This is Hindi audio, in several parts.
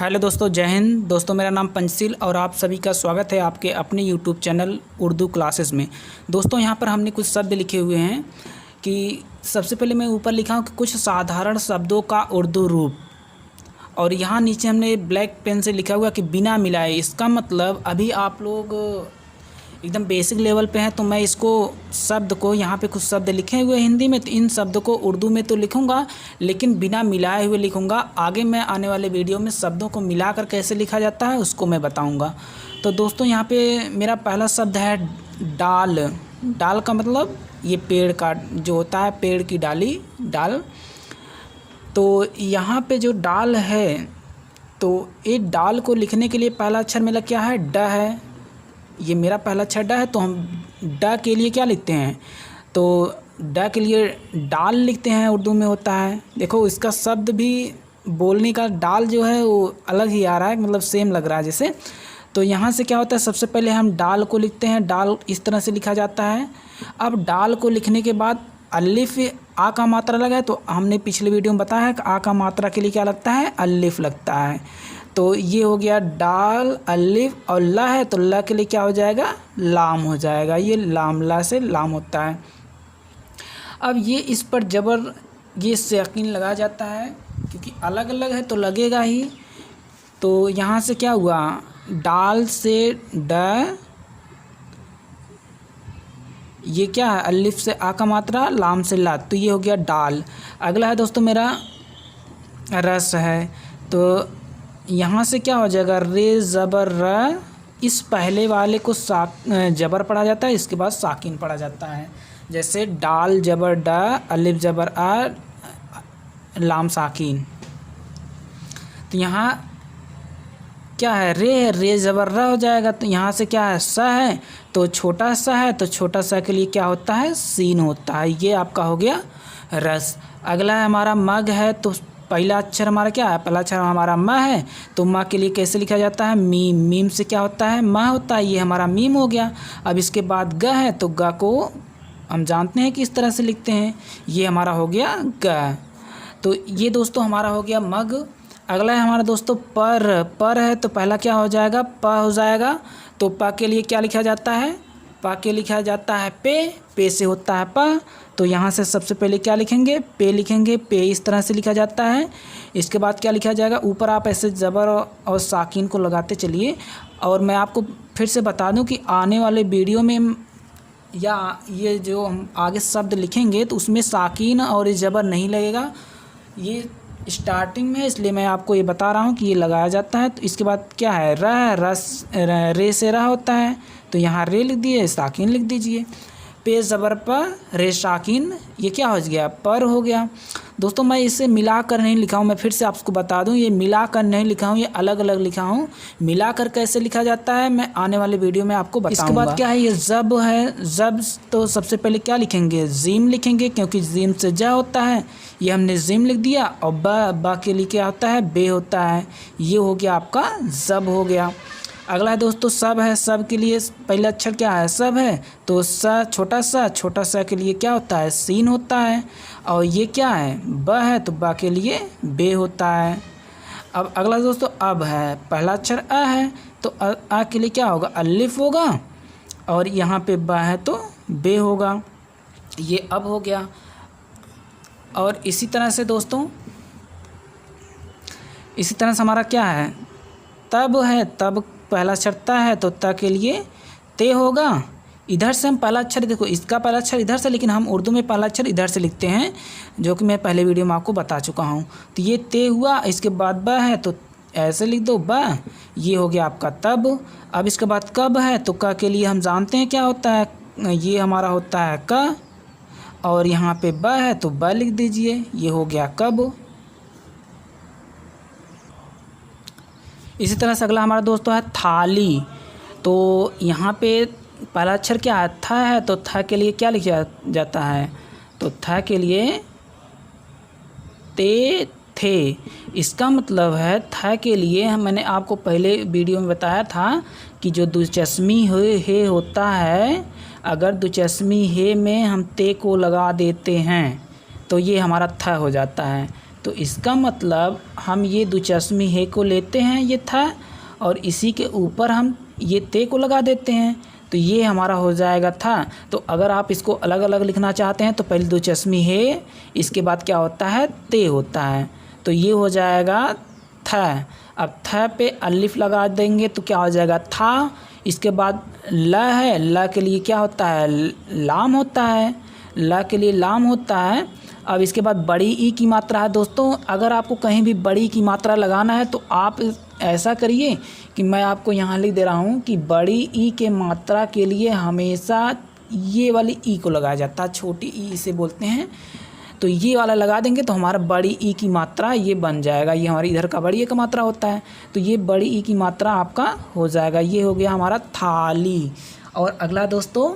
हेलो दोस्तों, जय हिंद। दोस्तों, मेरा नाम पंचशील और आप सभी का स्वागत है आपके अपने यूट्यूब चैनल उर्दू क्लासेस में। दोस्तों, यहाँ पर हमने कुछ शब्द लिखे हुए हैं कि सबसे पहले मैं ऊपर लिखा हूँ कि कुछ साधारण शब्दों का उर्दू रूप, और यहाँ नीचे हमने ब्लैक पेन से लिखा हुआ कि बिना मिलाए। इसका मतलब अभी आप लोग एकदम बेसिक लेवल पे हैं, तो मैं इसको शब्द को यहाँ पे कुछ शब्द लिखे हुए हिंदी में, तो इन शब्दों को उर्दू में तो लिखूँगा लेकिन बिना मिलाए हुए लिखूँगा। आगे मैं आने वाले वीडियो में शब्दों को मिलाकर कैसे लिखा जाता है उसको मैं बताऊँगा। तो दोस्तों, यहाँ पे मेरा पहला शब्द है डाल। डाल का मतलब ये पेड़ का जो होता है, पेड़ की डाली, डाल। तो यहाँ पे जो डाल है, तो एक डाल को लिखने के लिए पहला अक्षर मेरा क्या है? ड है। ये मेरा पहला अक्षर ड है, तो हम ड के लिए क्या लिखते हैं? तो ड के लिए डाल लिखते हैं, उर्दू में होता है। देखो, इसका शब्द भी बोलने का डाल जो है वो अलग ही आ रहा है, मतलब सेम लग रहा है जैसे। तो यहाँ से क्या होता है, सबसे पहले हम डाल को लिखते हैं। डाल इस तरह से लिखा जाता है। अब डाल को लिखने के बाद अलिफ आ का मात्रा लगा है, तो हमने पिछले वीडियो में बताया है कि आ का मात्रा के लिए क्या लगता है? अलिफ लगता है। तो ये हो गया डाल, अलिफ, और ला है तो ला के लिए क्या हो जाएगा? लाम हो जाएगा। ये लाम, ला से लाम होता है। अब ये इस पर जबर, ये साकिन लगाया जाता है क्योंकि अलग अलग है तो लगेगा ही। तो यहाँ से क्या हुआ? डाल से ड, ये क्या है? अलिफ से आ का मात्रा, लाम से ला, तो ये हो गया डाल। अगला है दोस्तों मेरा रस है। तो यहाँ से क्या हो जाएगा? रे ज़बर र। इस पहले वाले को जबर पढ़ा जाता है, इसके बाद साकिन पढ़ा जाता है। जैसे डाल जबर ड, अलिफ जबर आ, लाम साकिन। तो यहाँ क्या है? रे ज़बर र हो जाएगा। तो यहाँ से क्या है? स है, तो छोटा सा है, तो छोटा सा के लिए क्या होता है? सीन होता है। ये आपका हो गया रस। अगला है हमारा मग है। तो पहला अक्षर हमारा क्या है? पहला अक्षर हमारा म है, तो म के लिए कैसे लिखा जाता है? मीम। मीम से क्या होता है? म होता है। ये हमारा मीम हो गया। अब इसके बाद ग है, तो ग को हम जानते हैं कि इस तरह से लिखते हैं। ये हमारा हो गया ग। तो ये दोस्तों हमारा हो गया मग। अगला है हमारा दोस्तों पर। पर है, तो पहला क्या हो जाएगा? प हो जाएगा। तो प के लिए क्या लिखा जाता है? प के लिखा जाता है पे। पे से होता है प। तो यहाँ से सबसे पहले क्या लिखेंगे? पे लिखेंगे। पे इस तरह से लिखा जाता है। इसके बाद क्या लिखा जाएगा? ऊपर आप ऐसे ज़बर और साकिन को लगाते चलिए। और मैं आपको फिर से बता दूं कि आने वाले वीडियो में या ये जो हम आगे शब्द लिखेंगे तो उसमें साकिन और ज़बर नहीं लगेगा। ये स्टार्टिंग में, इसलिए मैं आपको ये बता रहा हूँ कि ये लगाया जाता है। तो इसके बाद क्या है? र है, रस, रे से रा होता है, तो यहाँ रे लिख दिए, साकिन लिख दीजिए। पे ज़बर पर, रे साकिन, ये क्या हो गया? पर हो गया। दोस्तों, मैं इसे मिलाकर नहीं लिखा हूँ, मैं फिर से आपको बता दूँ, ये मिलाकर नहीं लिखा हूँ, ये अलग अलग लिखा हूँ। मिलाकर कैसे लिखा जाता है मैं आने वाले वीडियो में आपको बताऊँगा। इसके बाद क्या है? ये ज़ब है। ज़ब, तो सबसे पहले क्या लिखेंगे? जीम लिखेंगे, क्योंकि जीम से ज होता है। ये हमने जीम लिख दिया। और ब के लिए क्या होता है? बे होता है। ये हो गया आपका ज़ब हो गया। अगला है दोस्तों सब है। सब के लिए पहला अक्षर क्या है? सब है, तो स, छोटा सा के लिए क्या होता है? सीन होता है। और ये क्या है? ब है, तो ब के लिए बे होता है। अब अगला दोस्तों अब है। पहला अक्षर अ है, तो अ के लिए क्या होगा? अलिफ होगा। और यहाँ पे ब है तो बे होगा। ये अब हो गया। और इसी तरह से दोस्तों, इसी तरह से हमारा क्या है? तब है। तब पहला अक्षर त है, तो त के लिए ते होगा। इधर से हम पहला अक्षर, देखो इसका पहला अक्षर इधर से, लेकिन हम उर्दू में पहला अक्षर इधर से लिखते हैं, जो कि मैं पहले वीडियो में आपको बता चुका हूँ। तो ये ते हुआ। इसके बाद ब है, तो ऐसे लिख दो ब। ये हो गया आपका तब। अब इसके बाद कब है, तो क के लिए हम जानते हैं क्या होता है? ये हमारा होता है क। और यहाँ पे ब है, तो ब लिख दीजिए। ये हो गया कब। इसी तरह से अगला हमारा दोस्तों है थाली। तो यहाँ पे पहला अक्षर क्या है? थ है, तो थ के लिए क्या लिखा जाता है? तो थ के लिए ते थे। इसका मतलब है थ के लिए मैंने आपको पहले वीडियो में बताया था कि जो दुचस्मी हे होता है, अगर दुचस्मी हे में हम ते को लगा देते हैं तो ये हमारा थ हो जाता है। तो इसका मतलब हम ये दुचस्मी हे को लेते हैं, ये था, और इसी के ऊपर हम ये ते को लगा देते हैं, तो ये हमारा हो जाएगा था। तो अगर आप इसको अलग अलग लिखना चाहते हैं तो पहले दुचस्मी हे, इसके बाद क्या होता है, ते होता है, तो ये हो जाएगा था। अब था पे अलिफ लगा देंगे तो क्या हो जाएगा, था। इसके बाद ल है, ल के लिए क्या होता है, लाम होता है, ल के लिए लाम होता है। अब इसके बाद बड़ी ई की मात्रा है दोस्तों। अगर आपको कहीं भी बड़ी की मात्रा लगाना है तो आप ऐसा करिए कि मैं आपको यहाँ लिख दे रहा हूँ कि बड़ी ई के मात्रा के लिए हमेशा ये वाली ई को लगाया जाता है, छोटी ई इसे बोलते हैं। तो ये वाला लगा देंगे तो हमारा बड़ी ई की मात्रा ये बन जाएगा, ये हमारी इधर का बड़ी ई का मात्रा होता है, तो ये बड़ी ई की मात्रा आपका हो जाएगा। ये हो गया हमारा थाली। और अगला दोस्तों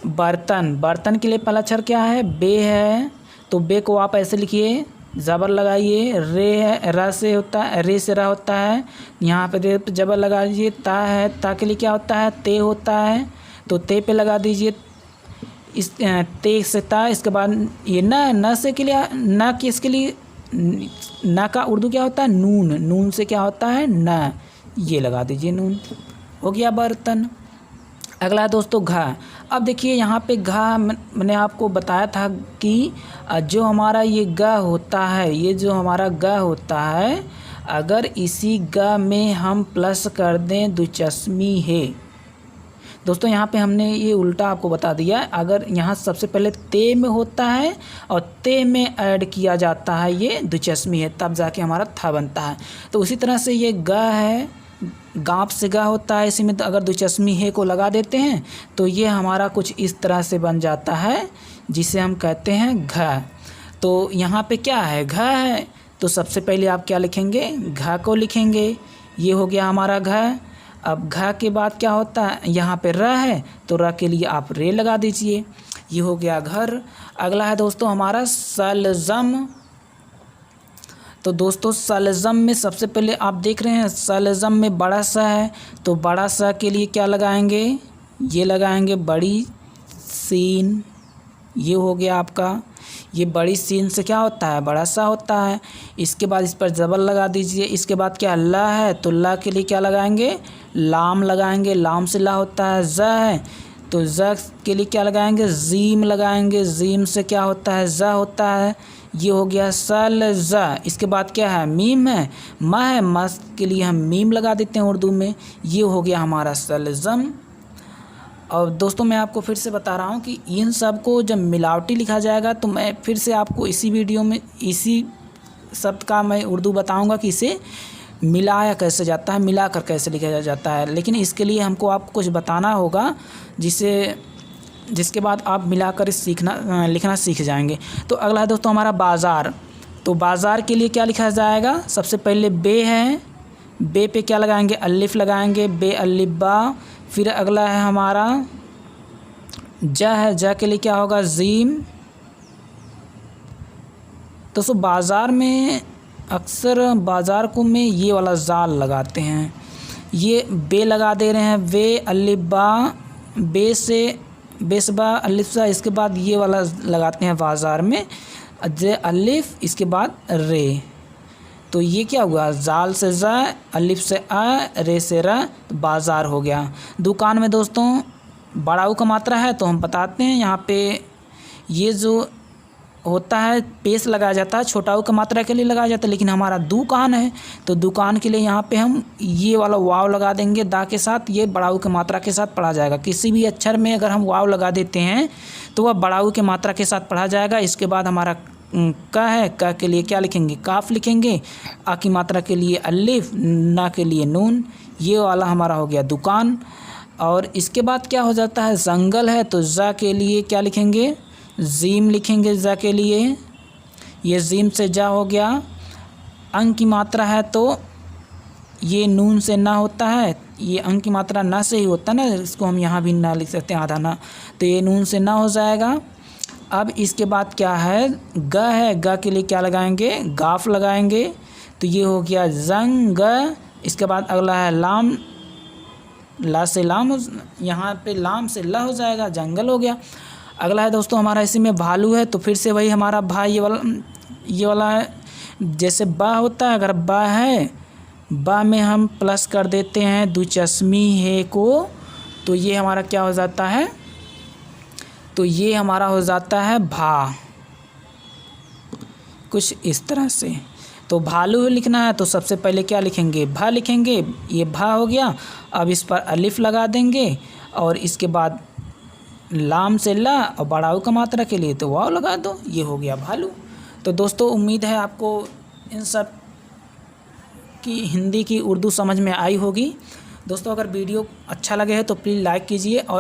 बर्तन। बर्तन के लिए पहला अक्षर क्या है, बे है, तो बे को आप ऐसे लिखिए, ज़बर लगाइए, रे है, र से होता है, रे से रा होता है, यहाँ पे रे पे ज़बर लगा दीजिए, ता है, ता के लिए क्या होता है, ते होता है, तो ते पे लगा दीजिए इस ते से ता। इसके बाद ये न से के लिए, न किसके लिए, न का उर्दू क्या होता है, नून, नून से क्या होता है, न, ये लगा दीजिए नून। हो गया बर्तन। अगला है दोस्तों घा। अब देखिए यहाँ पे घा मैंने आपको बताया था कि जो हमारा ये ग होता है, ये जो हमारा ग होता है, अगर इसी ग में हम प्लस कर दें दुचस्मी है, दोस्तों यहाँ पे हमने ये उल्टा आपको बता दिया। अगर यहाँ सबसे पहले ते में होता है और ते में ऐड किया जाता है ये दुचस्मी है, तब जाके हमारा था बनता है। तो उसी तरह से ये ग है, गाँप से गा होता है, इसी में तो अगर दुचस्मी है को लगा देते हैं तो ये हमारा कुछ इस तरह से बन जाता है, जिसे हम कहते हैं घ। तो यहाँ पे क्या है, घ है, तो सबसे पहले आप क्या लिखेंगे, घ को लिखेंगे, ये हो गया हमारा घ। अब घ के बाद क्या होता है, यहाँ पे र है, तो र के लिए आप रे लगा दीजिए, ये हो गया घर। अगला है दोस्तों हमारा सलज़म। तो दोस्तों सलज़म में सबसे पहले आप देख रहे हैं सलज़म में बड़ा सा है, तो बड़ा सा के लिए क्या लगाएंगे, ये लगाएंगे बड़ी सीन, ये हो गया आपका। ये बड़ी सीन से क्या होता है, बड़ा सा होता है। इसके बाद इस पर ज़बर लगा दीजिए। इसके बाद क्या ला है, तो ला के लिए क्या लगाएंगे, लाम लगाएंगे, लाम से ला होता है। ज है, तो ज के लिए क्या लगाएंगे, जीम लगाएंगे, जीम से क्या होता है, ज होता है। ये हो गया सल ज। इसके बाद क्या है, मीम है, म है, म के लिए हम मीम लगा देते हैं उर्दू में। ये हो गया हमारा सलज़म। और दोस्तों मैं आपको फिर से बता रहा हूँ कि इन सब को जब मिलावटी लिखा जाएगा तो मैं फिर से आपको इसी वीडियो में इसी शब्द का मैं उर्दू बताऊँगा कि इसे मिलाया कैसे जाता है, मिलाकर कैसे लिखा जाता है। लेकिन इसके लिए हमको आपको कुछ बताना होगा जिसके बाद आप मिलाकर लिखना सीख जाएंगे। तो अगला है दोस्तों हमारा बाज़ार। तो बाज़ार के लिए क्या लिखा जाएगा, सबसे पहले बे है, बे पे क्या लगाएंगे, अलिफ लगाएंगे, बे अलिफ बा। फिर अगला है हमारा ज है, ज के लिए क्या होगा, जीम। दोस्तों बाज़ार में अक्सर बाज़ार को में ये वाला जाल लगाते हैं, ये बे लगा दे रहे हैं, वे अलिफ बा, बे से बेसबा अलिफ सा, इसके बाद ये वाला लगाते हैं बाज़ार में, ज अलिफ, इसके बाद रे। तो ये क्या हुआ, जाल से ज, अलिफ से अ, रे से र, तो बाज़ार हो गया। दुकान में दोस्तों बड़ाऊ का मात्रा है तो हम बताते हैं, यहाँ पे ये जो होता है पेश लगाया जाता है, छोटाऊ का मात्रा के लिए लगाया जाता है, लेकिन हमारा दुकान है तो दुकान के लिए यहाँ पे हम ये वाला वाव लगा देंगे दा के साथ, ये बड़ाऊ के मात्रा के साथ पढ़ा जाएगा। किसी भी अक्षर में अगर हम वाव लगा देते हैं तो वह बड़ाऊ के मात्रा के साथ पढ़ा जाएगा। इसके बाद हमारा क है, क के लिए क्या लिखेंगे, काफ लिखेंगे, आ की मात्रा के लिए अलिफ, ना के लिए नून। ये वाला हमारा हो गया दुकान। और इसके बाद क्या हो जाता है, जंगल है तो ज़ा के लिए क्या लिखेंगे, जीम लिखेंगे ज़ा के लिए, ये जीम से जा हो गया। अंक की मात्रा है तो ये नून से ना होता है, ये अंक की मात्रा ना से ही होता है ना, इसको हम यहाँ भी ना लिख सकते हैं, आधा ना, तो ये नून से ना हो जाएगा। अब इसके बाद क्या है, ग है, ग के लिए क्या लगाएंगे, गाफ लगाएंगे, तो ये हो गया जंग। इसके बाद अगला है लाम, ला से लाम, यहाँ पे लाम से ला हो जाएगा, जंगल हो गया। अगला है दोस्तों हमारा इसी में भालू है, तो फिर से वही हमारा भाई ये वाला जैसे बा होता है, अगर बा है, बा में हम प्लस कर देते हैं दुचस्मी है को, तो ये हमारा क्या हो जाता है, तो ये हमारा हो जाता है भा, कुछ इस तरह से। तो भालू लिखना है तो सबसे पहले क्या लिखेंगे, भा लिखेंगे, ये भा हो गया। अब इस पर अलिफ लगा देंगे और इसके बाद लाम से ला और बड़ाऊ का मात्रा के लिए तो वाव लगा दो, ये हो गया भालू। तो दोस्तों उम्मीद है आपको इन सब की हिंदी की उर्दू समझ में आई होगी। दोस्तों अगर वीडियो अच्छा लगे है तो प्लीज़ लाइक कीजिए और